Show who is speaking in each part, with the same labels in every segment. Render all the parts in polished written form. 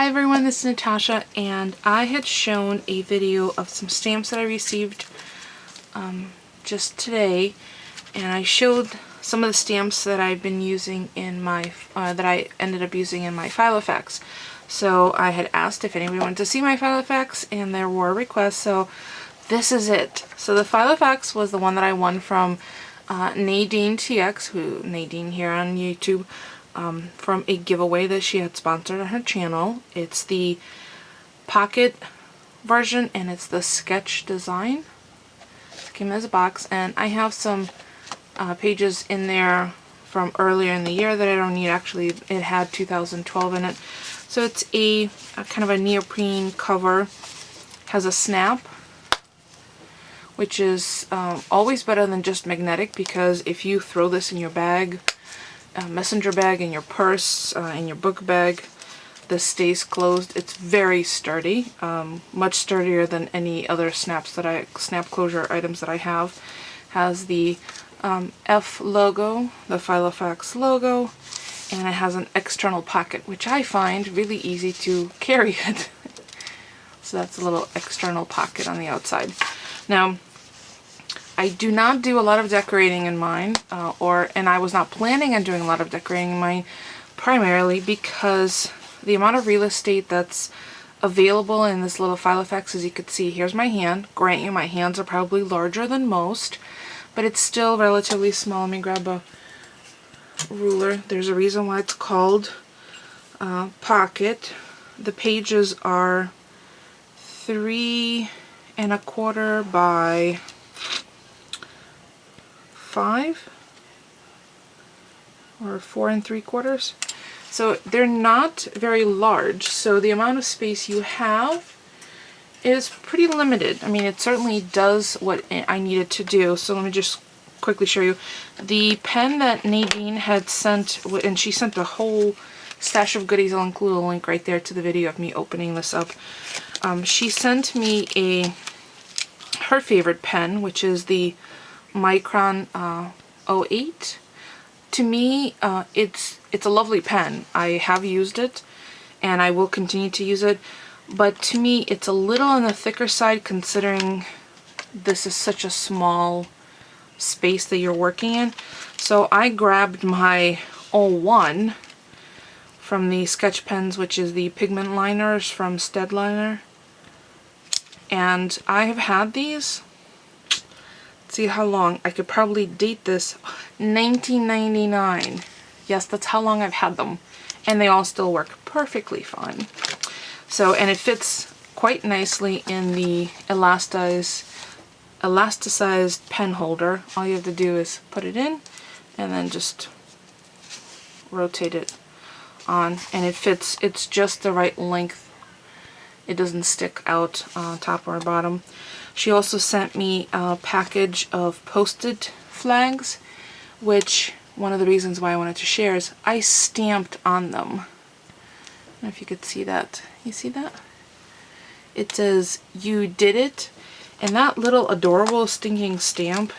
Speaker 1: Hi everyone, this is Natasha, and I had shown a video of some stamps that I received just today, and I showed some of the stamps that I've been using in my, that I ended up using in my Filofax. So I had asked if anybody wanted to see my Filofax, and there were requests, so this is it. So the Filofax was the one that I won from Nadine TX, Nadine here on YouTube, from a giveaway that she had sponsored on her channel. It's the pocket version and it's the sketch design. It came as a box, and I have some pages in there from earlier in the year that I don't need. Actually, it had 2012 in it. So it's a kind of a neoprene cover. Has a snap, which is always better than just magnetic, because if you throw this in your bag, messenger bag, in your purse, in your book bag, this stays closed. It's very sturdy, much sturdier than any other snap closure items that I have. Has the F logo, the Filofax logo, and it has an external pocket, which I find really easy to carry it. So that's a little external pocket on the outside. Now, I do not do a lot of decorating in mine, and I was not planning on doing a lot of decorating in mine, primarily because the amount of real estate that's available in this little Filofax, as you can see, here's my hand. Grant you, my hands are probably larger than most, but it's still relatively small. Let me grab a ruler. There's a reason why it's called pocket. The pages are 3 1/4 by 5 or 4 3/4. So they're not very large, so the amount of space you have is pretty limited. I mean, it certainly does what I needed to do. So let me just quickly show you. The pen that Nadine had sent, and she sent a whole stash of goodies. I'll include a link right there to the video of me opening this up. She sent me her favorite pen, which is the Micron 08. To me, it's a lovely pen. I have used it, and I will continue to use it, but to me it's a little on the thicker side, considering this is such a small space that you're working in. So I grabbed my 01 from the sketch pens, which is the pigment liners from Stedliner, and I have had these. See how long? I could probably date this 1999. Yes, that's how long I've had them, and they all still work perfectly fine. So, and it fits quite nicely in the elasticized pen holder. All you have to do is put it in and then just rotate it on, and it fits. It's just the right length. It doesn't stick out top or bottom. She also sent me a package of post-it flags, which one of the reasons why I wanted to share is I stamped on them. I don't know if you could see that. You see that? It says, "You did it." And that little adorable stinking stamp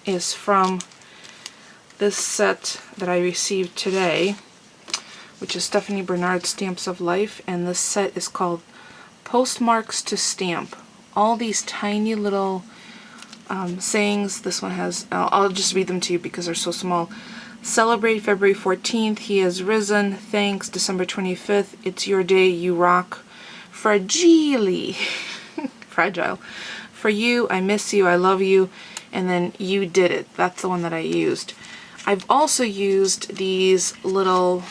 Speaker 1: is from this set that I received today, which is Stephanie Bernard's Stamps of Life, and this set is called Postmarks to Stamp. All these tiny little sayings. This one has, I'll just read them to you because they're so small. Celebrate February 14th. He has risen. Thanks. December 25th. It's your day. You rock. Fragile. Fragile. For you. I miss you. I love you. And then you did it. That's the one that I used. I've also used these little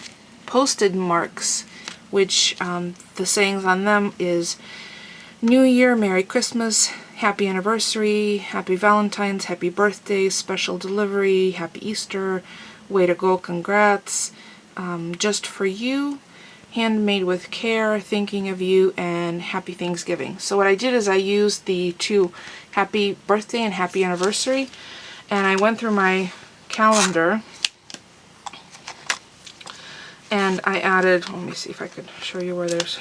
Speaker 1: posted marks, which the sayings on them is New Year, Merry Christmas, Happy Anniversary, Happy Valentine's, Happy Birthday, Special Delivery, Happy Easter, Way to go, Congrats, Just for You, Handmade with Care, Thinking of You, and Happy Thanksgiving. So what I did is I used the two, Happy Birthday and Happy Anniversary, and I went through my calendar and I added, let me see if I could show you where there's,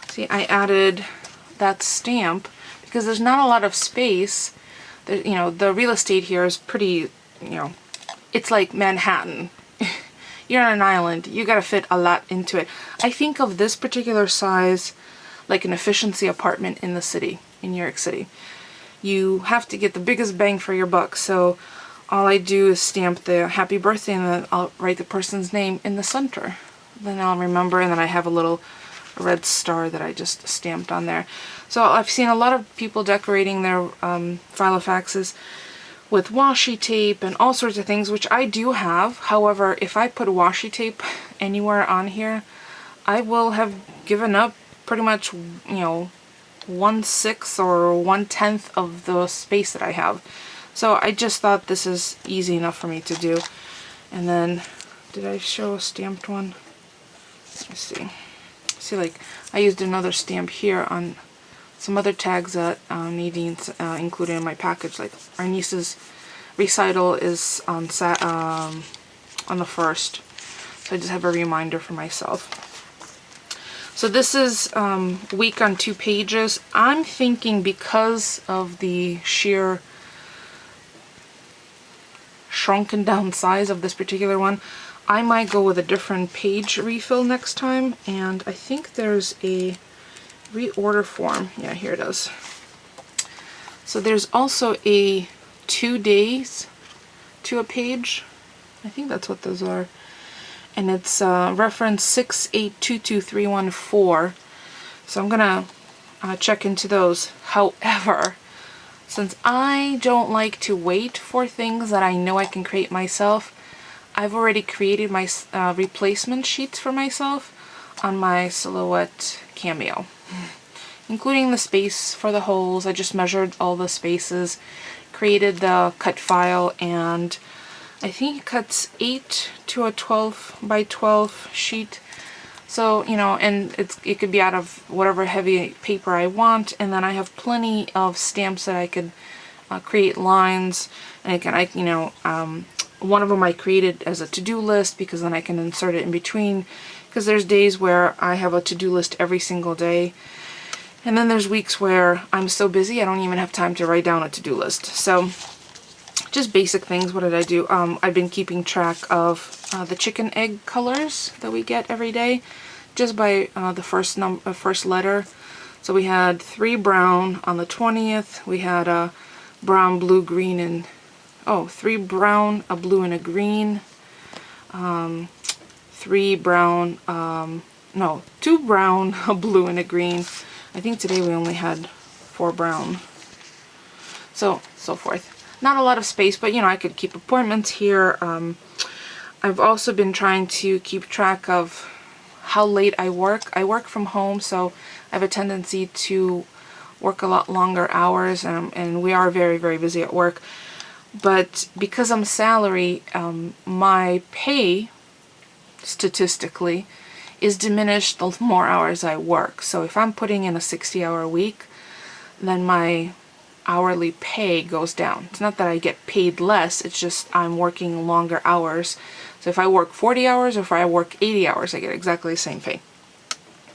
Speaker 1: see, I added that stamp because there's not a lot of space. There, you know, the real estate here is pretty, you know, it's like Manhattan. you're on an island. You gotta fit a lot into it. I think of this particular size like an efficiency apartment in the city, in New York City. You have to get the biggest bang for your buck, so all I do is stamp the happy birthday and then I'll write the person's name in the center. Then I'll remember, and then I have a little red star that I just stamped on there. So I've seen a lot of people decorating their Filofaxes with washi tape and all sorts of things, which I do have. However, if I put washi tape anywhere on here, I will have given up pretty much, you know, 1/6 or 1/10 of the space that I have. So I just thought this is easy enough for me to do. And then, did I show a stamped one? Let's see. See, like, I used another stamp here on some other tags that Nadine included in my package. Like, our niece's recital is on the 1st. So I just have a reminder for myself. So this is week on 2 pages. I'm thinking because of the sheer shrunken down size of this particular one, I might go with a different page refill next time. And I think there's a reorder form. Yeah, here it is. So there's also a 2 days to a page. I think that's what those are. And it's reference 6822314. So I'm gonna check into those. However, since I don't like to wait for things that I know I can create myself, I've already created my replacement sheets for myself on my Silhouette Cameo, including the space for the holes. I just measured all the spaces, created the cut file, and I think it cuts 8 to a 12 by 12 sheet. So, you know, and it could be out of whatever heavy paper I want, and then I have plenty of stamps that I could create lines, and one of them I created as a to-do list because then I can insert it in between, because there's days where I have a to-do list every single day, and then there's weeks where I'm so busy I don't even have time to write down a to-do list. So just basic things. What did I do? I've been keeping track of the chicken egg colors that we get every day, just by the first letter. So we had 3 brown on the 20th. We had a brown, blue, green, and 3 brown, a blue, and a green. 3 brown, 2 brown, a blue, and a green. I think today we only had 4 brown. So forth. Not a lot of space, but you know, I could keep appointments here. I've also been trying to keep track of how late I work. I work from home, so I have a tendency to work a lot longer hours, and we are very, very busy at work. But because I'm salary, my pay, statistically, is diminished the more hours I work. So if I'm putting in a 60-hour week, then my hourly pay goes down. It's not that I get paid less, it's just I'm working longer hours. So if I work 40 hours or if I work 80 hours, I get exactly the same pay.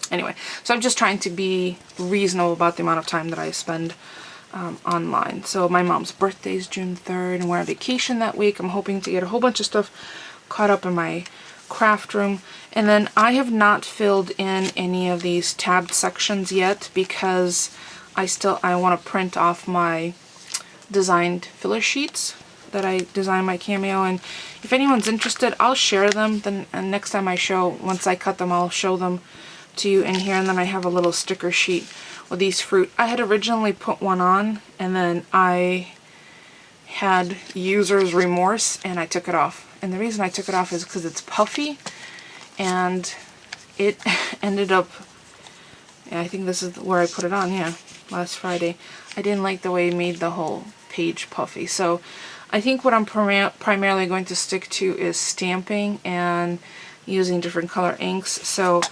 Speaker 1: Anyway, so I'm just trying to be reasonable about the amount of time that I spend online. So my mom's birthday is June 3rd and we're on vacation that week. I'm hoping to get a whole bunch of stuff caught up in my craft room. And then I have not filled in any of these tabbed sections yet because I want to print off my designed filler sheets that I designed my Cameo, and if anyone's interested, I'll share them. Then next time once I cut them, I'll show them to you in here. And then I have a little sticker sheet with these fruit. I had originally put one on, and then I had user's remorse, and I took it off. And the reason I took it off is because it's puffy, and it ended up, I think this is where I put it on, yeah, last Friday. I didn't like the way it made the whole page puffy. So I think what I'm primarily going to stick to is stamping and using different color inks. So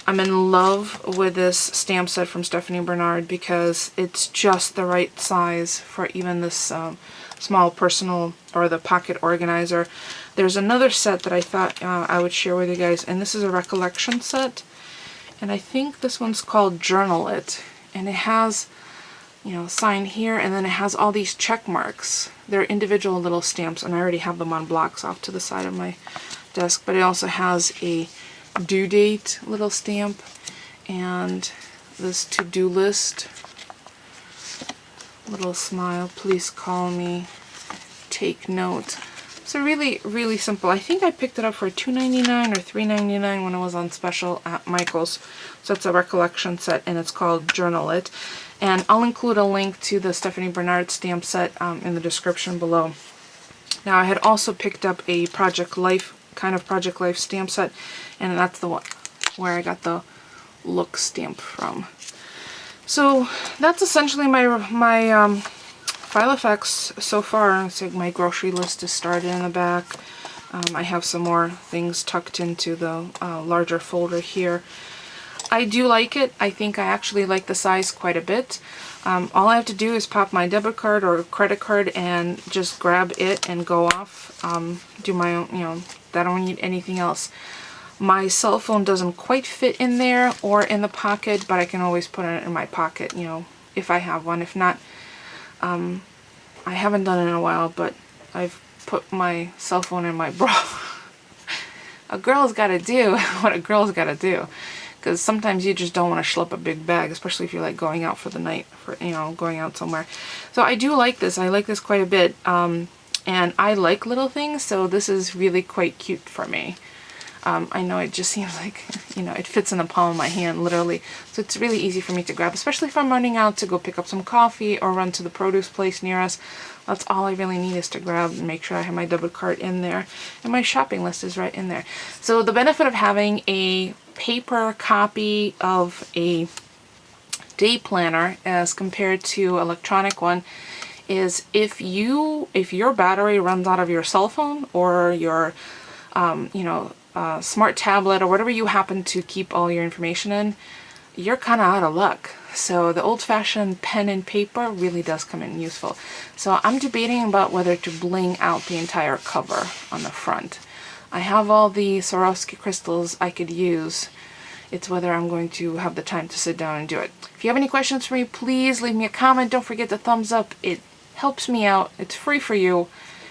Speaker 1: I'm in love with this stamp set from Stephanie Bernard because it's just the right size for even this small personal or the pocket organizer. There's another set that I thought I would share with you guys, and this is a Recollection set. And I think this one's called Journal It. And it has, you know, sign here, and then it has all these check marks. They're individual little stamps, and I already have them on blocks off to the side of my desk, but it also has a due date little stamp and this to-do list, little smile, please call me, take note. So really, really simple. I think I picked it up for $2.99 or $3.99 when it was on special at Michael's. So it's a recollection set and it's called Journal It. And I'll include a link to the Stephanie Bernard stamp set in the description below. Now I had also picked up a Project Life, kind of Project Life stamp set, and that's the one where I got the look stamp from. So that's essentially my Filofax so far. It's like my grocery list is started in the back. I have some more things tucked into the larger folder here. I do like it. I think I actually like the size quite a bit. All I have to do is pop my debit card or credit card and just grab it and go off. Do my own, you know, I don't need anything else. My cell phone doesn't quite fit in there or in the pocket, but I can always put it in my pocket, you know, if I have one. If not, I haven't done it in a while, but I've put my cell phone in my bra. A girl's got to do what a girl's got to do. Because sometimes you just don't want to schlep a big bag, especially if you're like going out for the night, for, you know, going out somewhere. So I do like this. I like this quite a bit. And I like little things, so this is really quite cute for me. I know it just seems like, you know, it fits in the palm of my hand, literally. So it's really easy for me to grab, especially if I'm running out to go pick up some coffee or run to the produce place near us. That's all I really need is to grab and make sure I have my debit card in there. And my shopping list is right in there. So the benefit of having a paper copy of a day planner as compared to electronic one is if your battery runs out of your cell phone or your you know, smart tablet or whatever you happen to keep all your information in, you're kind of out of luck. So the old-fashioned pen and paper really does come in useful. So I'm debating about whether to bling out the entire cover on the front. I have all the Swarovski crystals I could use. It's whether I'm going to have the time to sit down and do it. If you have any questions for me, please leave me a comment. Don't forget to thumbs up. It helps me out. It's free for you.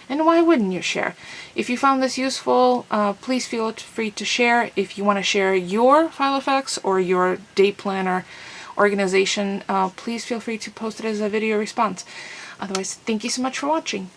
Speaker 1: And why wouldn't you share? If you found this useful, please feel free to share. If you want to share your Filofax or your day planner organization, please feel free to post it as a video response. Otherwise, thank you so much for watching.